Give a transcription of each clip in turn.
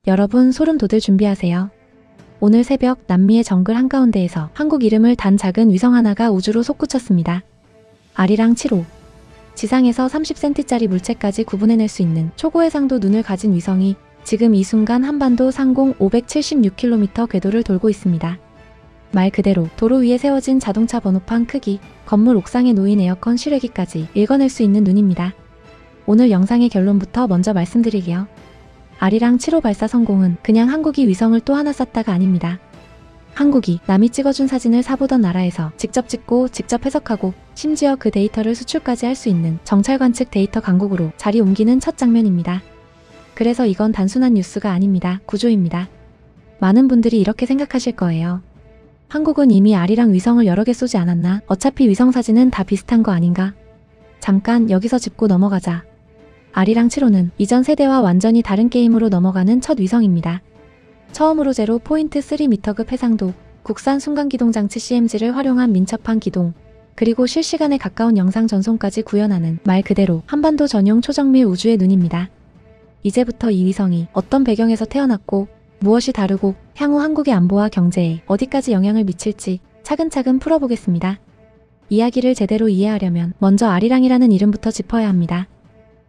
여러분 소름 돋을 준비하세요. 오늘 새벽 남미의 정글 한가운데에서 한국 이름을 단 작은 위성 하나가 우주로 솟구쳤습니다. 아리랑 7호. 지상에서 30cm짜리 물체까지 구분해낼 수 있는 초고해상도 눈을 가진 위성이 지금 이 순간 한반도 상공 576km 궤도를 돌고 있습니다. 말 그대로 도로 위에 세워진 자동차 번호판 크기, 건물 옥상에 놓인 에어컨 실외기까지 읽어낼 수 있는 눈입니다. 오늘 영상의 결론부터 먼저 말씀드리게요. 아리랑 7호 발사 성공은 그냥 한국이 위성을 또 하나 쐈다가 아닙니다. 한국이 남이 찍어준 사진을 사보던 나라에서 직접 찍고 직접 해석하고 심지어 그 데이터를 수출까지 할 수 있는 정찰 관측 데이터 강국으로 자리 옮기는 첫 장면입니다. 그래서 이건 단순한 뉴스가 아닙니다. 구조입니다. 많은 분들이 이렇게 생각하실 거예요. 한국은 이미 아리랑 위성을 여러 개 쏘지 않았나? 어차피 위성 사진은 다 비슷한 거 아닌가? 잠깐 여기서 짚고 넘어가자. 아리랑 7호는 이전 세대와 완전히 다른 게임으로 넘어가는 첫 위성입니다. 처음으로 0.3m급 해상도, 국산 순간기동장치 CMG를 활용한 민첩한 기동, 그리고 실시간에 가까운 영상 전송까지 구현하는 말 그대로 한반도 전용 초정밀 우주의 눈입니다. 이제부터 이 위성이 어떤 배경에서 태어났고 무엇이 다르고 향후 한국의 안보와 경제에 어디까지 영향을 미칠지 차근차근 풀어보겠습니다. 이야기를 제대로 이해하려면 먼저 아리랑이라는 이름부터 짚어야 합니다.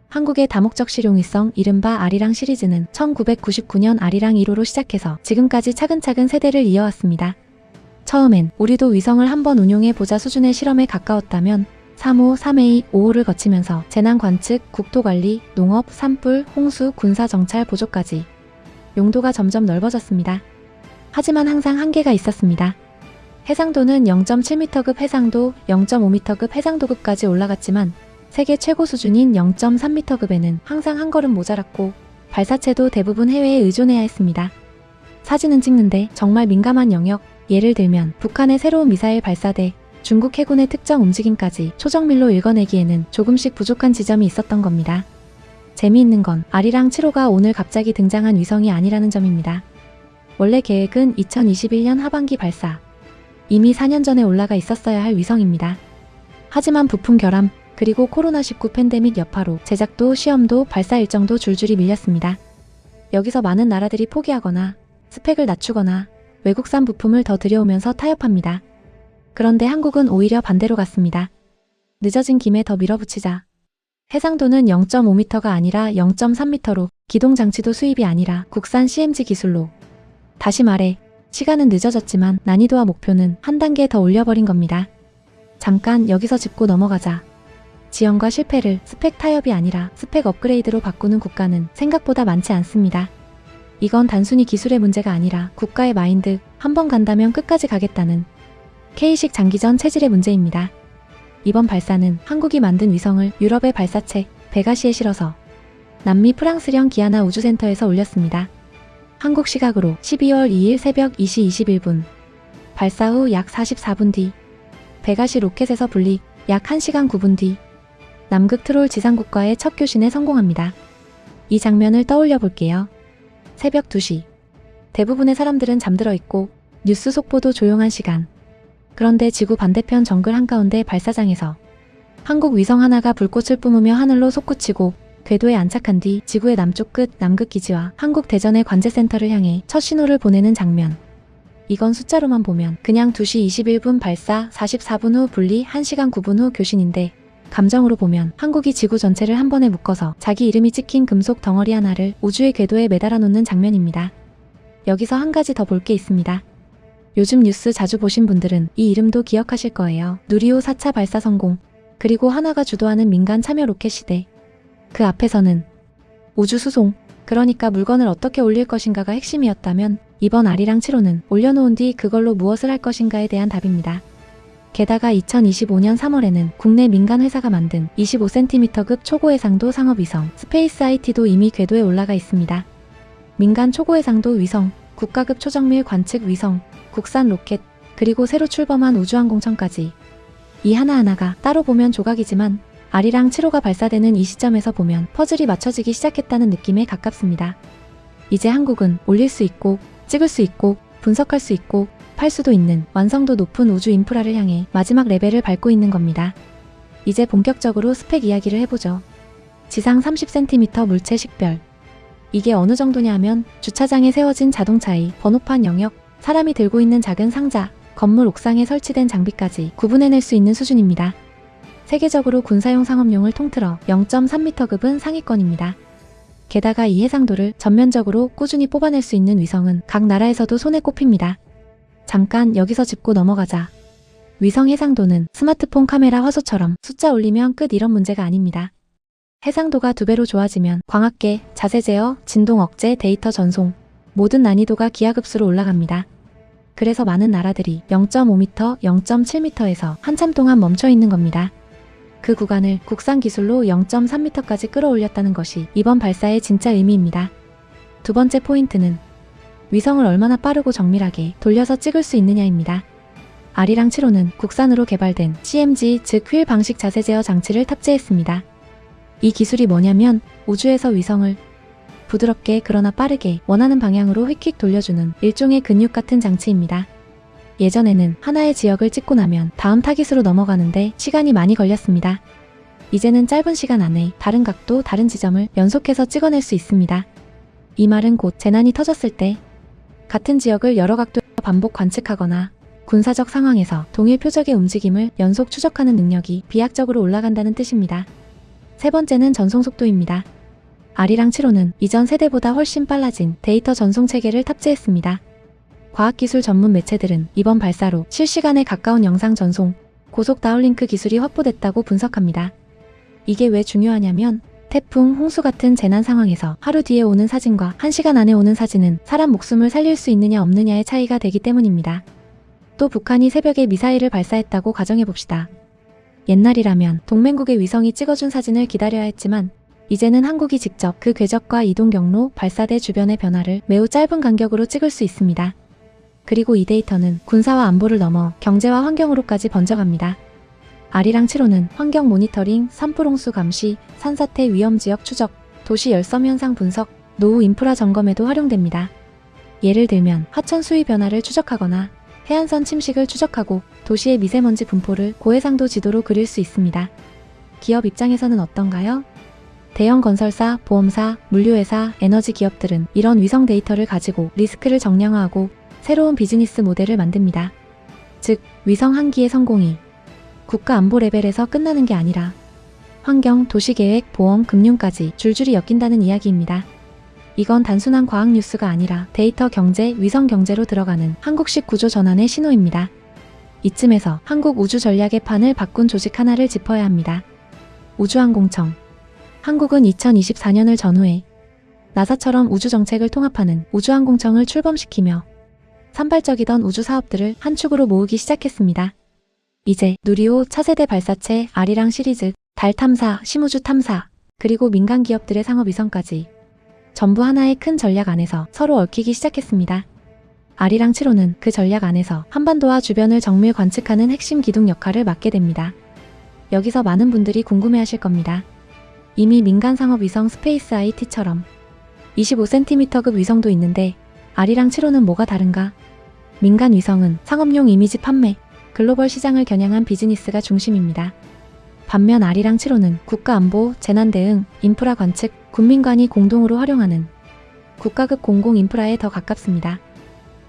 한국의 다목적 실용위성 이른바 아리랑 시리즈는 1999년 아리랑 1호로 시작해서 지금까지 차근차근 세대를 이어왔습니다. 처음엔 우리도 위성을 한번 운용해보자 수준의 실험에 가까웠다면 3호, 3A, 5호를 거치면서 재난관측, 국토관리, 농업, 산불, 홍수, 군사정찰, 보조까지 용도가 점점 넓어졌습니다. 하지만 항상 한계가 있었습니다. 해상도는 0.7m급 해상도, 0.5m급 해상도급까지 올라갔지만 세계 최고 수준인 0.3m급에는 항상 한 걸음 모자랐고 발사체도 대부분 해외에 의존해야 했습니다. 사진은 찍는데 정말 민감한 영역, 예를 들면 북한의 새로운 미사일 발사대, 중국 해군의 특정 움직임까지 초정밀로 읽어내기에는 조금씩 부족한 지점이 있었던 겁니다. 재미있는 건 아리랑 7호가 오늘 갑자기 등장한 위성이 아니라는 점입니다. 원래 계획은 2021년 하반기 발사, 이미 4년 전에 올라가 있었어야 할 위성입니다. 하지만 부품 결함, 그리고 코로나19 팬데믹 여파로 제작도 시험도 발사 일정도 줄줄이 밀렸습니다. 여기서 많은 나라들이 포기하거나 스펙을 낮추거나 외국산 부품을 더 들여오면서 타협합니다. 그런데 한국은 오히려 반대로 갔습니다. 늦어진 김에 더 밀어붙이자. 해상도는 0.5m가 아니라 0.3m로, 기동장치도 수입이 아니라 국산 CMG 기술로. 다시 말해 시간은 늦어졌지만 난이도와 목표는 한 단계 더 올려버린 겁니다. 잠깐 여기서 짚고 넘어가자. 지연과 실패를 스펙 타협이 아니라 스펙 업그레이드로 바꾸는 국가는 생각보다 많지 않습니다. 이건 단순히 기술의 문제가 아니라 국가의 마인드, 한번 간다면 끝까지 가겠다는 K식 장기전 체질의 문제입니다. 이번 발사는 한국이 만든 위성을 유럽의 발사체 베가시에 실어서 남미 프랑스령 기아나 우주센터에서 올렸습니다. 한국 시각으로 12월 2일 새벽 2시 21분. 발사 후 약 44분 뒤 베가시 로켓에서 분리 약 1시간 9분 뒤 남극 트롤 지상국과의 첫 교신에 성공합니다. 이 장면을 떠올려 볼게요. 새벽 2시. 대부분의 사람들은 잠들어 있고 뉴스 속보도 조용한 시간. 그런데 지구 반대편 정글 한가운데 발사장에서 한국 위성 하나가 불꽃을 뿜으며 하늘로 솟구치고 궤도에 안착한 뒤 지구의 남쪽 끝 남극 기지와 한국 대전의 관제센터를 향해 첫 신호를 보내는 장면. 이건 숫자로만 보면 그냥 2시 21분 발사 44분 후 분리 1시간 9분 후 교신인데 감정으로 보면 한국이 지구 전체를 한 번에 묶어서 자기 이름이 찍힌 금속 덩어리 하나를 우주의 궤도에 매달아 놓는 장면입니다. 여기서 한 가지 더 볼 게 있습니다. 요즘 뉴스 자주 보신 분들은 이 이름도 기억하실 거예요. 누리호 4차 발사 성공, 그리고 하나가 주도하는 민간 참여 로켓 시대. 그 앞에서는 우주 수송, 그러니까 물건을 어떻게 올릴 것인가가 핵심이었다면 이번 아리랑 7호는 올려놓은 뒤 그걸로 무엇을 할 것인가에 대한 답입니다. 게다가 2025년 3월에는 국내 민간 회사가 만든 25cm급 초고해상도 상업위성 스페이스 IT도 이미 궤도에 올라가 있습니다. 민간 초고해상도 위성, 국가급 초정밀 관측 위성, 국산 로켓, 그리고 새로 출범한 우주항공청까지. 이 하나하나가 따로 보면 조각이지만 아리랑 7호가 발사되는 이 시점에서 보면 퍼즐이 맞춰지기 시작했다는 느낌에 가깝습니다. 이제 한국은 올릴 수 있고 찍을 수 있고 분석할 수 있고 팔 수도 있는 완성도 높은 우주 인프라를 향해 마지막 레벨을 밟고 있는 겁니다. 이제 본격적으로 스펙 이야기를 해보죠. 지상 30cm 물체 식별. 이게 어느 정도냐 하면 주차장에 세워진 자동차의 번호판 영역, 사람이 들고 있는 작은 상자, 건물 옥상에 설치된 장비까지 구분해낼 수 있는 수준입니다. 세계적으로 군사용 상업용을 통틀어 0.3m급은 상위권입니다. 게다가 이 해상도를 전면적으로 꾸준히 뽑아낼 수 있는 위성은 각 나라에서도 손에 꼽힙니다. 잠깐 여기서 짚고 넘어가자. 위성 해상도는 스마트폰 카메라 화소처럼 숫자 올리면 끝 이런 문제가 아닙니다. 해상도가 2배로 좋아지면 광학계, 자세 제어, 진동 억제, 데이터 전송 모든 난이도가 기하급수로 올라갑니다. 그래서 많은 나라들이 0.5m, 0.7m에서 한참 동안 멈춰 있는 겁니다. 그 구간을 국산 기술로 0.3m까지 끌어올렸다는 것이 이번 발사의 진짜 의미입니다. 두 번째 포인트는 위성을 얼마나 빠르고 정밀하게 돌려서 찍을 수 있느냐입니다. 아리랑 7호는 국산으로 개발된 CMG 즉 휠 방식 자세 제어 장치를 탑재했습니다. 이 기술이 뭐냐면 우주에서 위성을 부드럽게 그러나 빠르게 원하는 방향으로 휙휙 돌려주는 일종의 근육 같은 장치입니다. 예전에는 하나의 지역을 찍고 나면 다음 타깃으로 넘어가는데 시간이 많이 걸렸습니다. 이제는 짧은 시간 안에 다른 각도, 다른 지점을 연속해서 찍어낼 수 있습니다. 이 말은 곧 재난이 터졌을 때 같은 지역을 여러 각도에서 반복 관측하거나 군사적 상황에서 동일 표적의 움직임을 연속 추적하는 능력이 비약적으로 올라간다는 뜻입니다. 세 번째는 전송 속도입니다. 아리랑 7호는 이전 세대보다 훨씬 빨라진 데이터 전송 체계를 탑재했습니다. 과학기술 전문 매체들은 이번 발사로 실시간에 가까운 영상 전송, 고속 다운링크 기술이 확보됐다고 분석합니다. 이게 왜 중요하냐면 태풍, 홍수 같은 재난 상황에서 하루 뒤에 오는 사진과 1시간 안에 오는 사진은 사람 목숨을 살릴 수 있느냐 없느냐의 차이가 되기 때문입니다. 또 북한이 새벽에 미사일을 발사했다고 가정해봅시다. 옛날이라면 동맹국의 위성이 찍어준 사진을 기다려야 했지만 이제는 한국이 직접 그 궤적과 이동 경로, 발사대 주변의 변화를 매우 짧은 간격으로 찍을 수 있습니다. 그리고 이 데이터는 군사와 안보를 넘어 경제와 환경으로까지 번져갑니다. 아리랑 7호는 환경 모니터링, 산불 홍수 감시, 산사태 위험 지역 추적, 도시 열섬 현상 분석, 노후 인프라 점검에도 활용됩니다. 예를 들면 하천 수위 변화를 추적하거나 해안선 침식을 추적하고 도시의 미세먼지 분포를 고해상도 지도로 그릴 수 있습니다. 기업 입장에서는 어떤가요? 대형 건설사, 보험사, 물류회사, 에너지 기업들은 이런 위성 데이터를 가지고 리스크를 정량화하고 새로운 비즈니스 모델을 만듭니다. 즉, 위성 한 기의 성공이 국가 안보 레벨에서 끝나는 게 아니라 환경, 도시계획, 보험, 금융까지 줄줄이 엮인다는 이야기입니다. 이건 단순한 과학 뉴스가 아니라 데이터 경제, 위성 경제로 들어가는 한국식 구조 전환의 신호입니다. 이쯤에서 한국 우주 전략의 판을 바꾼 조직 하나를 짚어야 합니다. 우주항공청. 한국은 2024년을 전후해 나사처럼 우주 정책을 통합하는 우주항공청을 출범시키며 산발적이던 우주 사업들을 한 축으로 모으기 시작했습니다. 이제 누리호, 차세대 발사체, 아리랑 시리즈, 달 탐사, 심우주 탐사, 그리고 민간 기업들의 상업위성까지 전부 하나의 큰 전략 안에서 서로 얽히기 시작했습니다. 아리랑 7호는 그 전략 안에서 한반도와 주변을 정밀 관측하는 핵심 기둥 역할을 맡게 됩니다. 여기서 많은 분들이 궁금해하실 겁니다. 이미 민간 상업위성 스페이스 IT처럼 25cm급 위성도 있는데 아리랑 7호는 뭐가 다른가? 민간 위성은 상업용 이미지 판매, 글로벌 시장을 겨냥한 비즈니스가 중심입니다. 반면 아리랑 7호는 국가안보, 재난대응, 인프라 관측, 군민관이 공동으로 활용하는 국가급 공공 인프라에 더 가깝습니다.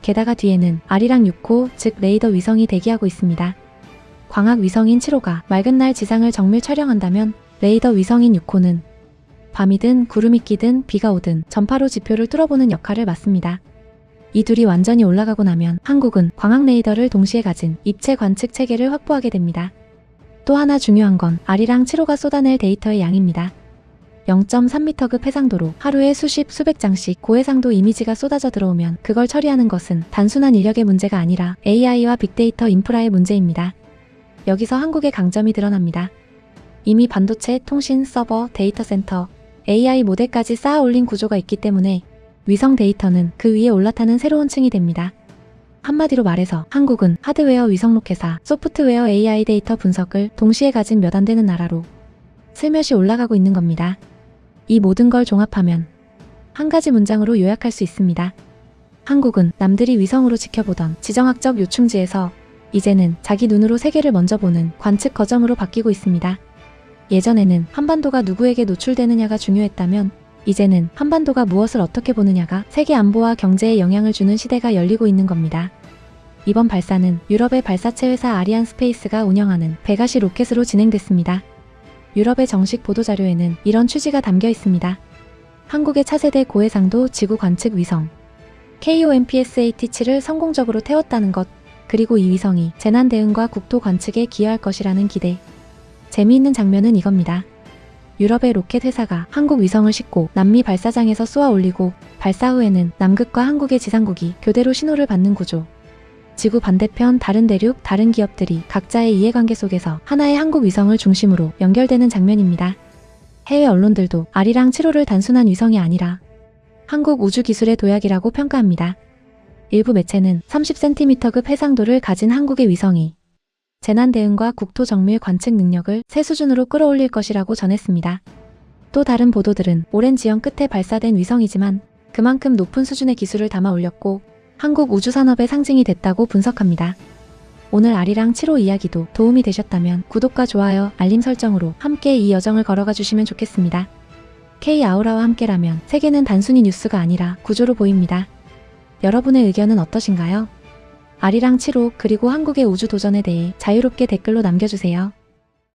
게다가 뒤에는 아리랑 6호, 즉 레이더 위성이 대기하고 있습니다. 광학 위성인 7호가 맑은 날 지상을 정밀 촬영한다면 레이더 위성인 6호는 밤이든 구름이 끼든 비가 오든 전파로 지표를 뚫어보는 역할을 맡습니다. 이 둘이 완전히 올라가고 나면 한국은 광학 레이더를 동시에 가진 입체 관측 체계를 확보하게 됩니다. 또 하나 중요한 건 아리랑 7호가 쏟아낼 데이터의 양입니다. 0.3m급 해상도로 하루에 수십, 수백 장씩 고해상도 이미지가 쏟아져 들어오면 그걸 처리하는 것은 단순한 인력의 문제가 아니라 AI와 빅데이터 인프라의 문제입니다. 여기서 한국의 강점이 드러납니다. 이미 반도체, 통신, 서버, 데이터 센터, AI 모델까지 쌓아 올린 구조가 있기 때문에 위성 데이터는 그 위에 올라타는 새로운 층이 됩니다. 한마디로 말해서 한국은 하드웨어 위성 로켓사, 소프트웨어 AI 데이터 분석을 동시에 가진 몇 안 되는 나라로 슬며시 올라가고 있는 겁니다. 이 모든 걸 종합하면 한 가지 문장으로 요약할 수 있습니다. 한국은 남들이 위성으로 지켜보던 지정학적 요충지에서 이제는 자기 눈으로 세계를 먼저 보는 관측 거점으로 바뀌고 있습니다. 예전에는 한반도가 누구에게 노출되느냐가 중요했다면 이제는 한반도가 무엇을 어떻게 보느냐가 세계 안보와 경제에 영향을 주는 시대가 열리고 있는 겁니다. 이번 발사는 유럽의 발사체 회사 아리안 스페이스가 운영하는 베가시 로켓으로 진행됐습니다. 유럽의 정식 보도자료에는 이런 취지가 담겨 있습니다. 한국의 차세대 고해상도 지구 관측 위성 KOMPSAT-7을 성공적으로 태웠다는 것, 그리고 이 위성이 재난 대응과 국토 관측에 기여할 것이라는 기대. 재미있는 장면은 이겁니다. 유럽의 로켓 회사가 한국 위성을 싣고 남미 발사장에서 쏘아 올리고 발사 후에는 남극과 한국의 지상국이 교대로 신호를 받는 구조. 지구 반대편 다른 대륙, 다른 기업들이 각자의 이해관계 속에서 하나의 한국 위성을 중심으로 연결되는 장면입니다. 해외 언론들도 아리랑 7호를 단순한 위성이 아니라 한국 우주기술의 도약이라고 평가합니다. 일부 매체는 30cm급 해상도를 가진 한국의 위성이 재난 대응과 국토 정밀 관측 능력을 새 수준으로 끌어올릴 것이라고 전했습니다. 또 다른 보도들은 오랜 지형 끝에 발사된 위성이지만 그만큼 높은 수준의 기술을 담아 올렸고 한국 우주산업의 상징이 됐다고 분석합니다. 오늘 아리랑 7호 이야기도 도움이 되셨다면 구독과 좋아요, 알림 설정으로 함께 이 여정을 걸어가 주시면 좋겠습니다. K아우라와 함께라면 세계는 단순히 뉴스가 아니라 구조로 보입니다. 여러분의 의견은 어떠신가요? 아리랑 7호 그리고 한국의 우주 도전에 대해 자유롭게 댓글로 남겨주세요.